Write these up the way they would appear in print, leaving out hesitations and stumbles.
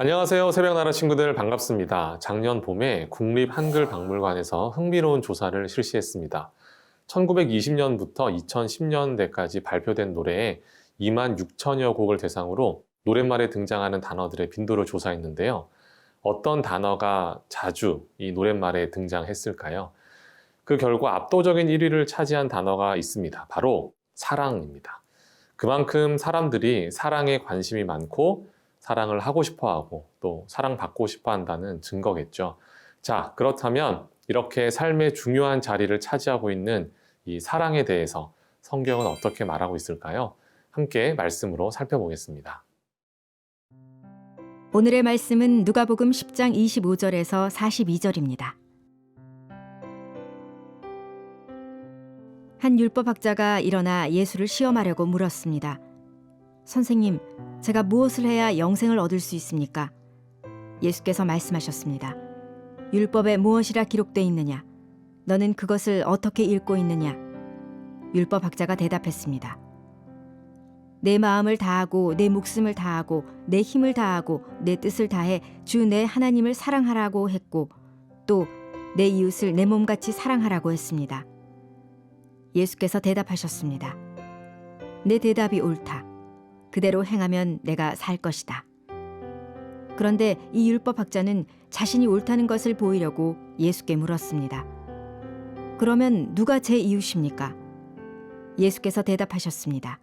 안녕하세요. 새벽나라 친구들 반갑습니다. 작년 봄에 국립한글박물관에서 흥미로운 조사를 실시했습니다. 1920년부터 2010년대까지 발표된 노래에 2만 6천여 곡을 대상으로 노랫말에 등장하는 단어들의 빈도를 조사했는데요. 어떤 단어가 자주 이 노랫말에 등장했을까요? 그 결과 압도적인 1위를 차지한 단어가 있습니다. 바로 사랑입니다. 그만큼 사람들이 사랑에 관심이 많고 사랑을 하고 싶어 하고 또 사랑받고 싶어 한다는 증거겠죠. 자, 그렇다면 이렇게 삶의 중요한 자리를 차지하고 있는 이 사랑에 대해서 성경은 어떻게 말하고 있을까요? 함께 말씀으로 살펴보겠습니다. 오늘의 말씀은 누가복음 10장 25절에서 42절입니다. 한 율법학자가 일어나 예수를 시험하려고 물었습니다. 선생님, 제가 무엇을 해야 영생을 얻을 수 있습니까? 예수께서 말씀하셨습니다. 율법에 무엇이라 기록되어 있느냐? 너는 그것을 어떻게 읽고 있느냐? 율법학자가 대답했습니다. 내 마음을 다하고 내 목숨을 다하고 내 힘을 다하고 내 뜻을 다해 주 내 하나님을 사랑하라고 했고 또 내 이웃을 내 몸같이 사랑하라고 했습니다. 예수께서 대답하셨습니다. 내 대답이 옳다. 그대로 행하면 내가 살 것이다. 그런데 이 율법학자는 자신이 옳다는 것을 보이려고 예수께 물었습니다. 그러면 누가 제 이웃입니까? 예수께서 대답하셨습니다.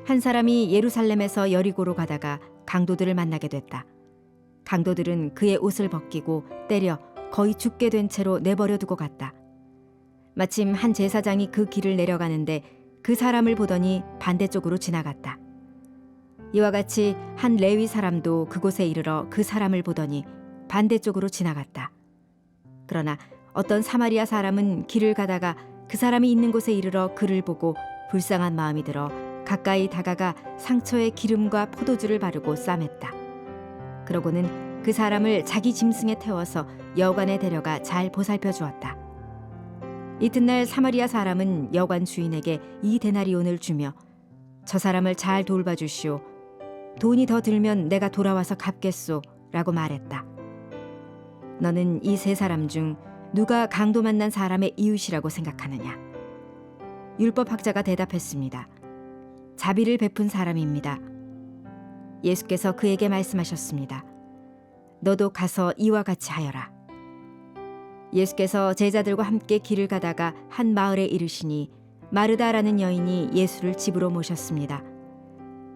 한 사람이 예루살렘에서 여리고로 가다가 강도들을 만나게 됐다. 강도들은 그의 옷을 벗기고 때려 거의 죽게 된 채로 내버려 두고 갔다. 마침 한 제사장이 그 길을 내려가는데 그 사람을 보더니 반대쪽으로 지나갔다. 이와 같이 한 레위 사람도 그곳에 이르러 그 사람을 보더니 반대쪽으로 지나갔다. 그러나 어떤 사마리아 사람은 길을 가다가 그 사람이 있는 곳에 이르러 그를 보고 불쌍한 마음이 들어 가까이 다가가 상처에 기름과 포도주를 바르고 싸맸다. 그러고는 그 사람을 자기 짐승에 태워서 여관에 데려가 잘 보살펴 주었다. 이튿날 사마리아 사람은 여관 주인에게 2데나리온을 주며 저 사람을 잘 돌봐주시오. 돈이 더 들면 내가 돌아와서 갚겠소 라고 말했다. 너는 이 세 사람 중 누가 강도 만난 사람의 이웃이라고 생각하느냐? 율법학자가 대답했습니다. 자비를 베푼 사람입니다. 예수께서 그에게 말씀하셨습니다. 너도 가서 이와 같이 하여라. 예수께서 제자들과 함께 길을 가다가 한 마을에 이르시니 마르다라는 여인이 예수를 집으로 모셨습니다.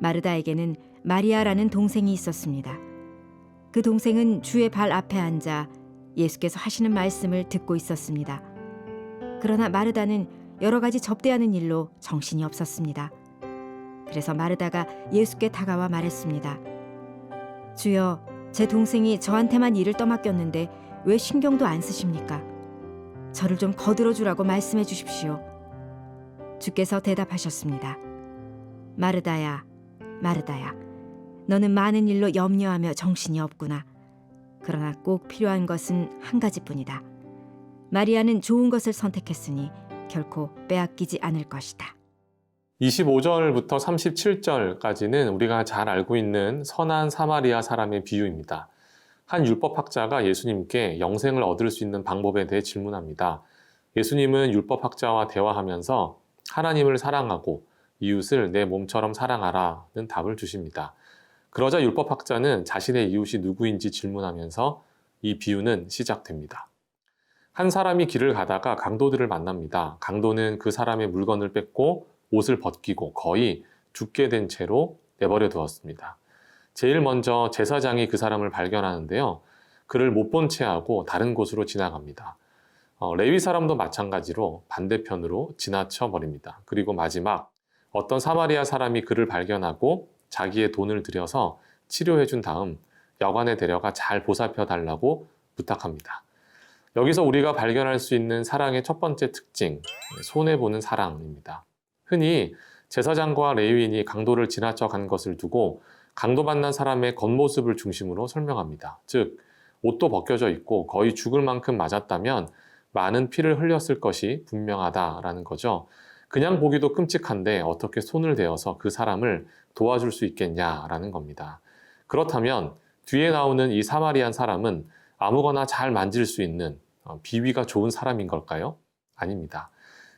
마르다에게는 마리아라는 동생이 있었습니다. 그 동생은 주의 발 앞에 앉아 예수께서 하시는 말씀을 듣고 있었습니다. 그러나 마르다는 여러 가지 접대하는 일로 정신이 없었습니다. 그래서 마르다가 예수께 다가와 말했습니다. 주여, 제 동생이 저한테만 일을 떠맡겼는데 왜 신경도 안 쓰십니까? 저를 좀 거들어 주라고 말씀해 주십시오. 주께서 대답하셨습니다. 마르다야, 마르다야, 너는 많은 일로 염려하며 정신이 없구나. 그러나 꼭 필요한 것은 한 가지뿐이다. 마리아는 좋은 것을 선택했으니 결코 빼앗기지 않을 것이다. 25절부터 37절까지는 우리가 잘 알고 있는 선한 사마리아 사람의 비유입니다. 한 율법학자가 예수님께 영생을 얻을 수 있는 방법에 대해 질문합니다. 예수님은 율법학자와 대화하면서 하나님을 사랑하고 이웃을 내 몸처럼 사랑하라는 답을 주십니다. 그러자 율법학자는 자신의 이웃이 누구인지 질문하면서 이 비유는 시작됩니다. 한 사람이 길을 가다가 강도들을 만납니다. 강도는 그 사람의 물건을 뺏고 옷을 벗기고 거의 죽게 된 채로 내버려 두었습니다. 제일 먼저 제사장이 그 사람을 발견하는데요. 그를 못 본 채 하고 다른 곳으로 지나갑니다. 레위 사람도 마찬가지로 반대편으로 지나쳐 버립니다. 그리고 마지막 어떤 사마리아 사람이 그를 발견하고 자기의 돈을 들여서 치료해 준 다음 여관에 데려가 잘 보살펴 달라고 부탁합니다. 여기서 우리가 발견할 수 있는 사랑의 첫 번째 특징, 손해보는 사랑입니다. 흔히 제사장과 레위인이 강도를 지나쳐 간 것을 두고 강도 만난 사람의 겉모습을 중심으로 설명합니다. 즉, 옷도 벗겨져 있고 거의 죽을 만큼 맞았다면 많은 피를 흘렸을 것이 분명하다라는 거죠. 그냥 보기도 끔찍한데 어떻게 손을 대어서 그 사람을 도와줄 수 있겠냐라는 겁니다. 그렇다면 뒤에 나오는 이 사마리안 사람은 아무거나 잘 만질 수 있는 비위가 좋은 사람인 걸까요? 아닙니다.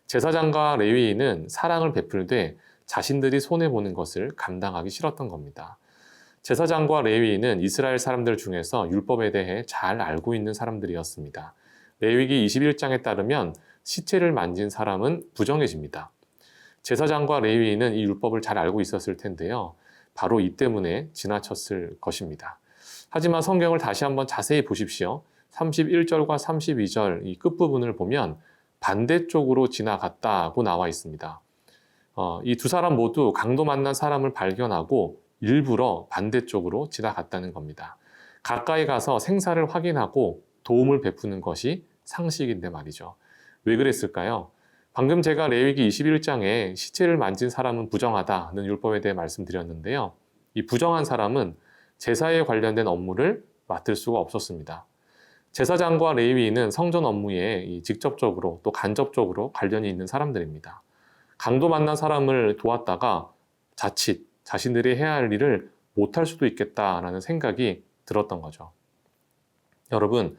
제사장과 레위인은 사랑을 베풀되 자신들이 손해보는 것을 감당하기 싫었던 겁니다. 제사장과 레위인은 이스라엘 사람들 중에서 율법에 대해 잘 알고 있는 사람들이었습니다. 레위기 21장에 따르면 시체를 만진 사람은 부정해집니다. 제사장과 레위인은 이 율법을 잘 알고 있었을 텐데요. 바로 이 때문에 지나쳤을 것입니다. 하지만 성경을 다시 한번 자세히 보십시오. 31절과 32절 이 끝부분을 보면 반대쪽으로 지나갔다고 나와 있습니다. 이 두 사람 모두 강도 만난 사람을 발견하고 일부러 반대쪽으로 지나갔다는 겁니다. 가까이 가서 생사를 확인하고 도움을 베푸는 것이 상식인데 말이죠. 왜 그랬을까요? 방금 제가 레위기 21장에 시체를 만진 사람은 부정하다는 율법에 대해 말씀드렸는데요. 이 부정한 사람은 제사에 관련된 업무를 맡을 수가 없었습니다. 제사장과 레위인은 성전 업무에 직접적으로 또 간접적으로 관련이 있는 사람들입니다. 강도 만난 사람을 도왔다가 자칫 자신들이 해야 할 일을 못할 수도 있겠다라는 생각이 들었던 거죠. 여러분,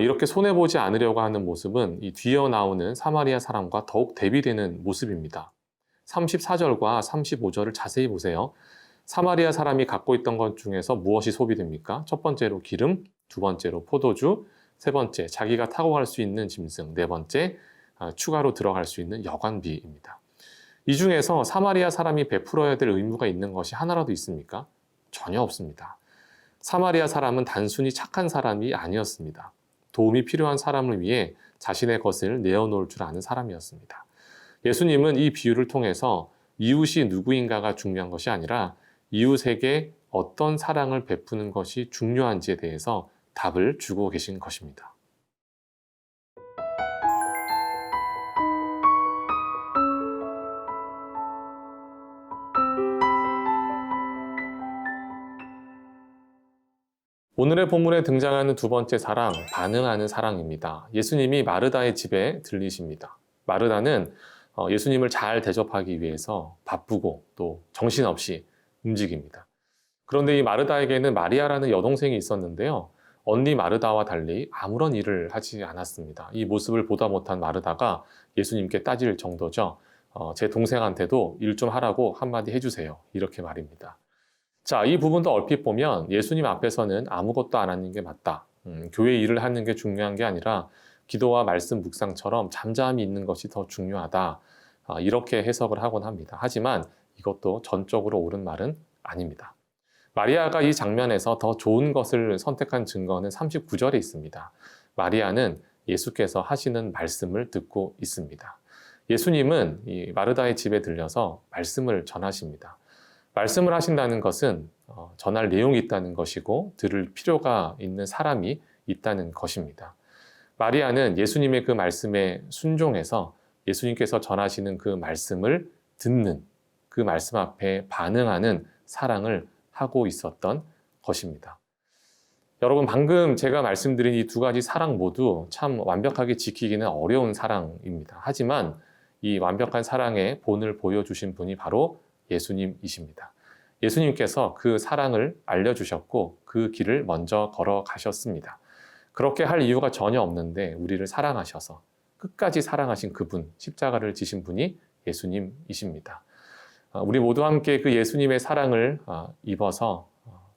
이렇게 손해보지 않으려고 하는 모습은 이 뒤에 나오는 사마리아 사람과 더욱 대비되는 모습입니다. 34절과 35절을 자세히 보세요. 사마리아 사람이 갖고 있던 것 중에서 무엇이 소비됩니까? 첫 번째로 기름, 두 번째로 포도주, 세 번째 자기가 타고 갈 수 있는 짐승, 네 번째 추가로 들어갈 수 있는 여관비입니다. 이 중에서 사마리아 사람이 베풀어야 될 의무가 있는 것이 하나라도 있습니까? 전혀 없습니다. 사마리아 사람은 단순히 착한 사람이 아니었습니다. 도움이 필요한 사람을 위해 자신의 것을 내어놓을 줄 아는 사람이었습니다. 예수님은 이 비유를 통해서 이웃이 누구인가가 중요한 것이 아니라 이웃에게 어떤 사랑을 베푸는 것이 중요한지에 대해서 답을 주고 계신 것입니다. 오늘의 본문에 등장하는 두 번째 사랑, 반응하는 사랑입니다. 예수님이 마르다의 집에 들리십니다. 마르다는 예수님을 잘 대접하기 위해서 바쁘고 또 정신없이 움직입니다. 그런데 이 마르다에게는 마리아라는 여동생이 있었는데요. 언니 마르다와 달리 아무런 일을 하지 않았습니다. 이 모습을 보다 못한 마르다가 예수님께 따질 정도죠. 제 동생한테도 일 좀 하라고 한마디 해주세요. 이렇게 말입니다. 자, 이 부분도 얼핏 보면 예수님 앞에서는 아무것도 안 하는 게 맞다. 교회 일을 하는 게 중요한 게 아니라 기도와 말씀 묵상처럼 잠잠히 있는 것이 더 중요하다. 이렇게 해석을 하곤 합니다. 하지만 이것도 전적으로 옳은 말은 아닙니다. 마리아가 이 장면에서 더 좋은 것을 선택한 증거는 39절에 있습니다. 마리아는 예수께서 하시는 말씀을 듣고 있습니다. 예수님은 이 마르다의 집에 들려서 말씀을 전하십니다. 말씀을 하신다는 것은 전할 내용이 있다는 것이고 들을 필요가 있는 사람이 있다는 것입니다. 마리아는 예수님의 그 말씀에 순종해서 예수님께서 전하시는 그 말씀을 듣는, 그 말씀 앞에 반응하는 사랑을 하고 있었던 것입니다. 여러분, 방금 제가 말씀드린 이 두 가지 사랑 모두 참 완벽하게 지키기는 어려운 사랑입니다. 하지만 이 완벽한 사랑의 본을 보여주신 분이 바로 예수님이십니다. 예수님께서 그 사랑을 알려주셨고 그 길을 먼저 걸어가셨습니다. 그렇게 할 이유가 전혀 없는데 우리를 사랑하셔서 끝까지 사랑하신 그분, 십자가를 지신 분이 예수님이십니다. 우리 모두 함께 그 예수님의 사랑을 입어서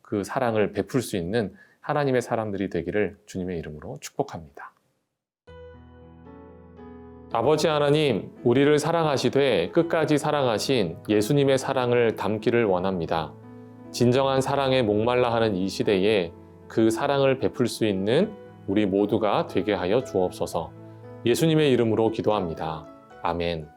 그 사랑을 베풀 수 있는 하나님의 사람들이 되기를 주님의 이름으로 축복합니다. 아버지 하나님, 우리를 사랑하시되 끝까지 사랑하신 예수님의 사랑을 담기를 원합니다. 진정한 사랑에 목말라 하는 이 시대에 그 사랑을 베풀 수 있는 우리 모두가 되게 하여 주옵소서. 예수님의 이름으로 기도합니다. 아멘.